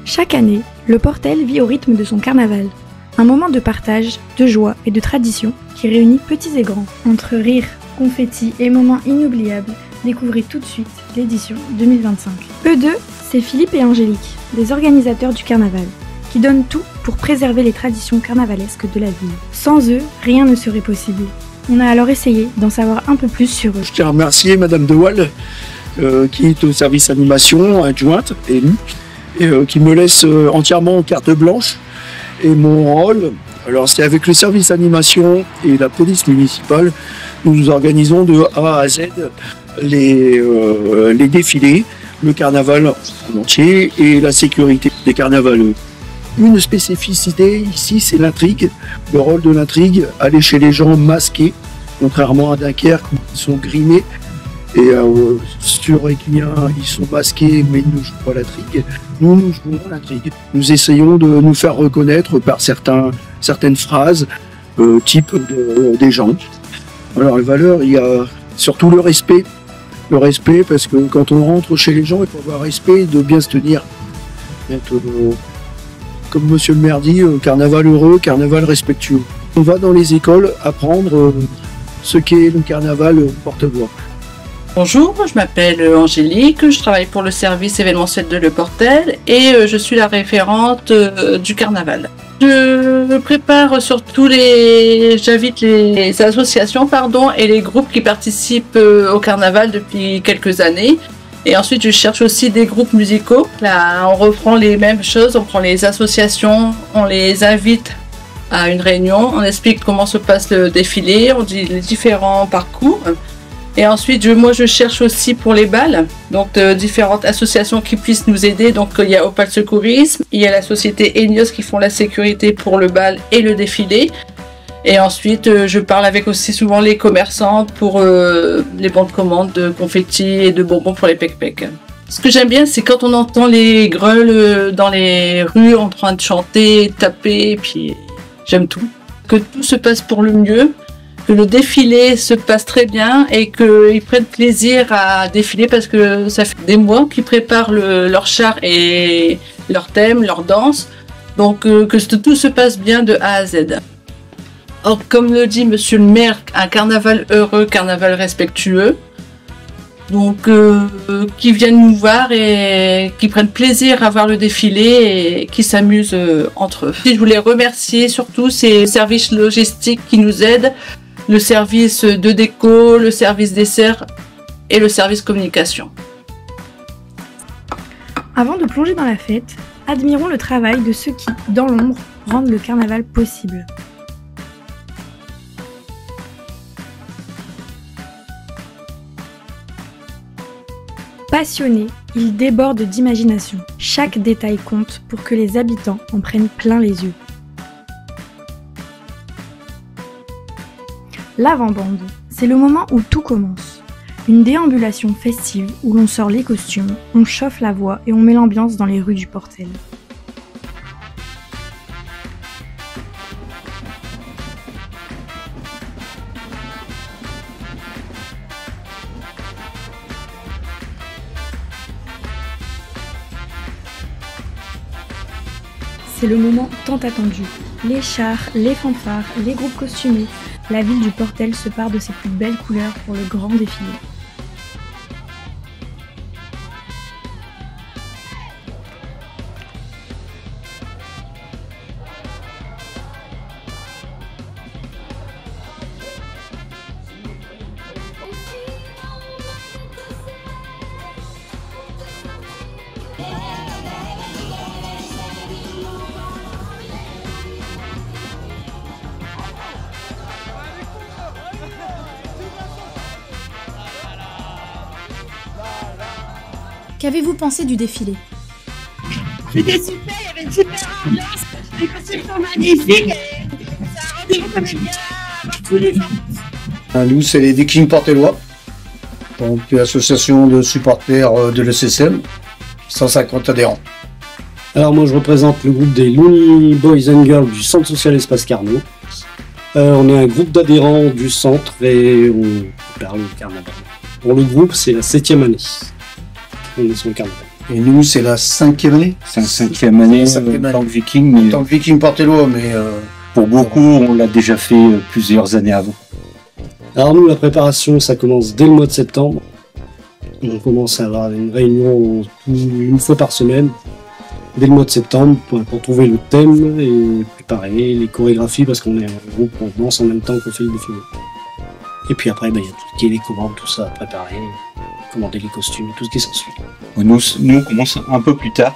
Chaque année, le Portel vit au rythme de son carnaval. Un moment de partage, de joie et de tradition qui réunit petits et grands. Entre rires, confettis et moments inoubliables, découvrez tout de suite l'édition 2025. Eux deux, c'est Philippe et Angélique, des organisateurs du carnaval, qui donnent tout pour préserver les traditions carnavalesques de la ville. Sans eux, rien ne serait possible. On a alors essayé d'en savoir un peu plus sur eux. Je tiens à remercier Madame De Waal, qui est au service animation adjointe, élue, et qui me laisse entièrement carte blanche. Et mon rôle, alors c'est avec le service animation et la police municipale, nous organisons de A à Z les défilés, le carnaval en entier et la sécurité des carnavaleux. Une spécificité ici, c'est l'intrigue, le rôle de l'intrigue, aller chez les gens masqués, contrairement à Dunkerque où ils sont grimés. Et sur Equien, ils sont masqués, mais ils ne jouent pas l'intrigue. Nous jouons l'intrigue. Nous essayons de nous faire reconnaître par certaines phrases, type des gens. Alors, les valeurs, il y a surtout le respect. Le respect, parce que quand on rentre chez les gens, il faut avoir respect et de bien se tenir. Comme monsieur le maire dit, carnaval heureux, carnaval respectueux. On va dans les écoles apprendre ce qu'est le carnaval portevoix. Bonjour, je m'appelle Angélique, je travaille pour le service événementiel de Le Portel et je suis la référente du carnaval. Je prépare surtout j'invite les associations et les groupes qui participent au carnaval depuis quelques années. Et ensuite, je cherche aussi des groupes musicaux. Là, on reprend les mêmes choses, on prend les associations, on les invite à une réunion, on explique comment se passe le défilé, on dit les différents parcours. Et ensuite, moi, je cherche aussi pour les balles, donc différentes associations qui puissent nous aider. Donc, il y a Opal Secourisme, il y a la société Enios qui font la sécurité pour le bal et le défilé. Et ensuite, je parle avec aussi souvent les commerçants pour les bons de commande de confettis et de bonbons pour les pec-pec. Ce que j'aime bien, c'est quand on entend les greules dans les rues en train de chanter, taper, et puis j'aime tout. Que tout se passe pour le mieux, que le défilé se passe très bien et qu'ils prennent plaisir à défiler parce que ça fait des mois qu'ils préparent leur char et leur thème, leur danse. Donc que tout se passe bien de A à Z. Or, comme le dit monsieur le maire, un carnaval heureux, carnaval respectueux. Donc, qui viennent nous voir et qui prennent plaisir à voir le défilé et qui s'amusent entre eux. Je voulais remercier surtout ces services logistiques qui nous aident, le service de déco, le service dessert et le service communication. Avant de plonger dans la fête, admirons le travail de ceux qui, dans l'ombre, rendent le carnaval possible. Passionnés, ils débordent d'imagination. Chaque détail compte pour que les habitants en prennent plein les yeux. L'avant-bande, c'est le moment où tout commence. Une déambulation festive où l'on sort les costumes, on chauffe la voix et on met l'ambiance dans les rues du Portel. C'est le moment tant attendu. Les chars, les fanfares, les groupes costumés, la ville du Portel se pare de ses plus belles couleurs pour le grand défilé. Qu'avez-vous pensé du défilé? C'était super, il y avait une super ambiance, les costumes sont magnifiques et ça a rendu comme bien à tous les gens. Nous, c'est les Vikings portellois, donc l'association de supporters de l'ECCM, 150 adhérents. Alors moi je représente le groupe des Lonely Boys and Girls du Centre Social Espace Carnot. On est un groupe d'adhérents du centre et on parle de carnaval. Pour le groupe, c'est la 7e année. On est sur le carnaval. Et nous, c'est la 5e année. C'est la 5e année Cinquième en tant année. que Viking, mais En tant que Viking Portellois, mais pour beaucoup, on l'a déjà fait plusieurs années avant. Alors nous, la préparation, ça commence dès le mois de septembre. On commence à avoir une réunion une fois par semaine, dès le mois de septembre, pour trouver le thème et préparer les chorégraphies, parce qu'on est un groupe, on danse en même temps qu'on fait le défilé. Et puis après, il y a tout ce qui est les commandes, tout ça à préparer, commander les costumes, tout ce qui s'ensuit. Nous, on commence un peu plus tard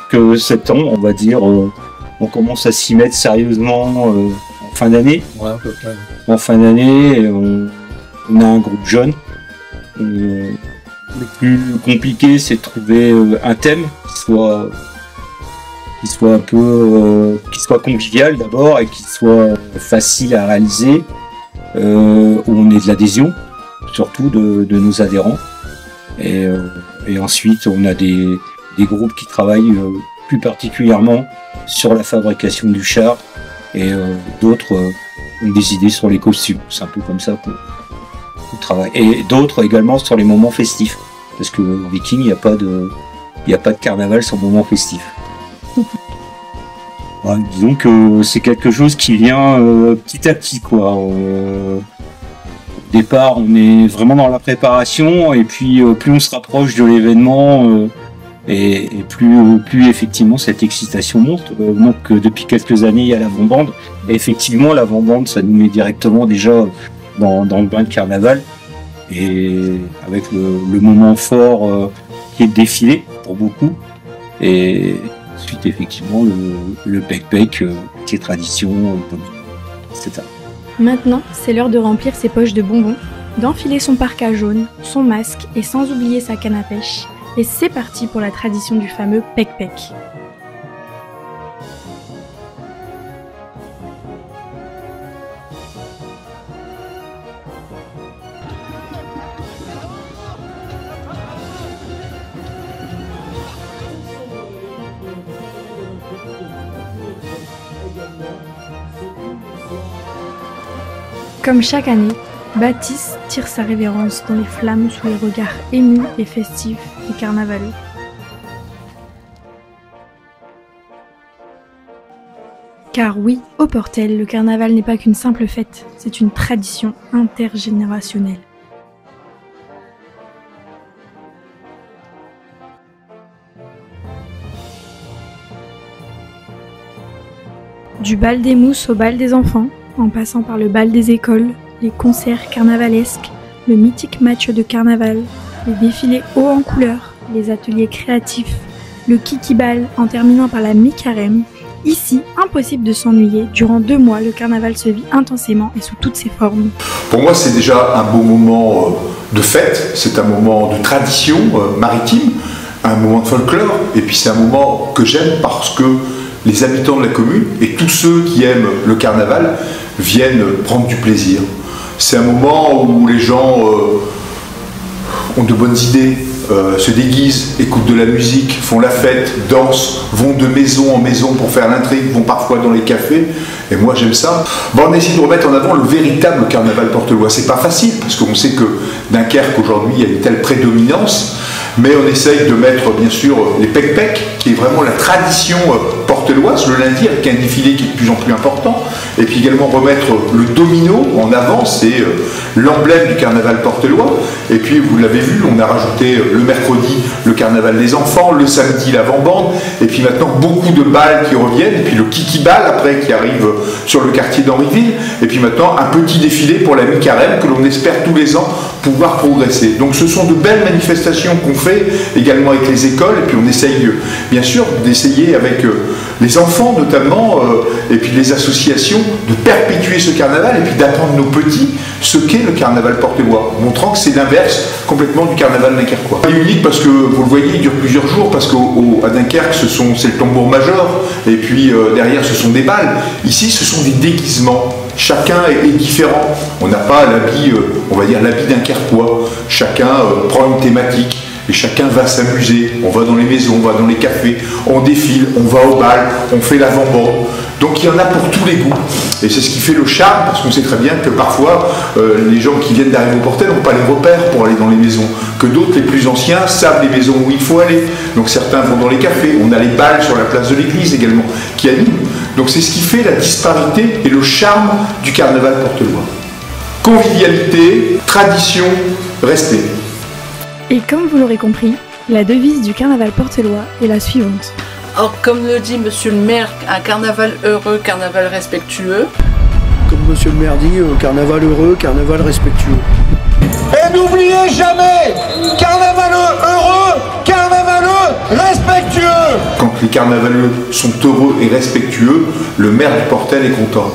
que septembre, on va dire. On commence à s'y mettre sérieusement en fin d'année. ouais, à peu près. En fin d'année, on a un groupe jeune. Le plus compliqué, c'est de trouver un thème qui soit un peu, qui soit convivial d'abord et qui soit facile à réaliser, où on ait de l'adhésion, surtout de nos adhérents. Et ensuite, on a des groupes qui travaillent plus particulièrement sur la fabrication du char, et d'autres ont des idées sur les costumes. C'est un peu comme ça qu'on travaille. Et d'autres également sur les moments festifs. Parce que au Viking, il n'y a pas de carnaval sans moment festif. Ouais, disons que c'est quelque chose qui vient petit à petit, quoi. Au départ, on est vraiment dans la préparation, et puis plus on se rapproche de l'événement, et plus effectivement cette excitation monte. Donc depuis quelques années, il y a l'avant-bande. Et effectivement, l'avant-bande, ça nous met directement déjà dans le bain de carnaval. Et avec le moment fort qui est le défilé pour beaucoup, et ensuite effectivement le pec-pec qui est tradition, etc. Maintenant, c'est l'heure de remplir ses poches de bonbons, d'enfiler son parka jaune, son masque et sans oublier sa canne à pêche. Et c'est parti pour la tradition du fameux pec-pec. Comme chaque année, Baptiste tire sa révérence dans les flammes sous les regards émus et festifs des carnavaleux. Car oui, au Portel, le carnaval n'est pas qu'une simple fête, c'est une tradition intergénérationnelle. Du bal des mousses au bal des enfants, en passant par le bal des écoles, les concerts carnavalesques, le mythique match de carnaval, les défilés hauts en couleurs, les ateliers créatifs, le kiki-bal en terminant par la mi-carême. Ici, impossible de s'ennuyer, durant 2 mois, le carnaval se vit intensément et sous toutes ses formes. Pour moi, c'est déjà un beau moment de fête, c'est un moment de tradition maritime, un moment de folklore, et puis c'est un moment que j'aime parce que les habitants de la commune et tous ceux qui aiment le carnaval viennent prendre du plaisir. C'est un moment où les gens ont de bonnes idées, se déguisent, écoutent de la musique, font la fête, dansent, vont de maison en maison pour faire l'intrigue, vont parfois dans les cafés, et moi j'aime ça. Bon, on essaie de remettre en avant le véritable carnaval portelois. C'est pas facile, parce qu'on sait que Dunkerque aujourd'hui il y a une telle prédominance, mais on essaye de mettre bien sûr les pec-pec, qui est vraiment la tradition porteloise, le lundi, avec un défilé qui est de plus en plus important, et puis également remettre le domino en avant, c'est l'emblème du carnaval portelois, et puis vous l'avez vu, on a rajouté le mercredi le carnaval des enfants, le samedi l'avant-bande, et puis maintenant beaucoup de balles qui reviennent, et puis le kiki-bal après qui arrive sur le quartier d'Henryville, et puis maintenant un petit défilé pour la mi-carême que l'on espère tous les ans pouvoir progresser. Donc ce sont de belles manifestations qu'on fait également avec les écoles, et puis on essaye bien sûr d'essayer avec les enfants notamment, et puis les associations, de perpétuer ce carnaval, et puis d'apprendre nos petits ce qu'est le carnaval portelois, montrant que c'est l'inverse complètement du carnaval dunkerquois. Il est unique parce que, vous le voyez, il dure plusieurs jours, parce qu'à Dunkerque, c'est le tambour-major, et puis derrière, ce sont des balles. Ici, ce sont des déguisements. Chacun est différent. On n'a pas l'habit, on va dire l'habit dunkerquois. Chacun prend une thématique. Et chacun va s'amuser, on va dans les maisons, on va dans les cafés, on défile, on va au bal, on fait l'avant-bande. Donc il y en a pour tous les goûts. Et c'est ce qui fait le charme, parce qu'on sait très bien que parfois, les gens qui viennent d'arriver au Portel n'ont pas les repères pour aller dans les maisons. Que d'autres, les plus anciens, savent les maisons où il faut aller. Donc certains vont dans les cafés. On a les balles sur la place de l'église également, qui animent. Donc c'est ce qui fait la disparité et le charme du carnaval portelois. Convivialité, tradition, respect. Et comme vous l'aurez compris, la devise du carnaval portelois est la suivante. Alors, comme le dit monsieur le maire, un carnaval heureux, carnaval respectueux. Comme monsieur le maire dit, carnaval heureux, carnaval respectueux. Et n'oubliez jamais, carnaval heureux, carnavaleux, respectueux. Quand les carnavaleux sont heureux et respectueux, le maire du Portel est content.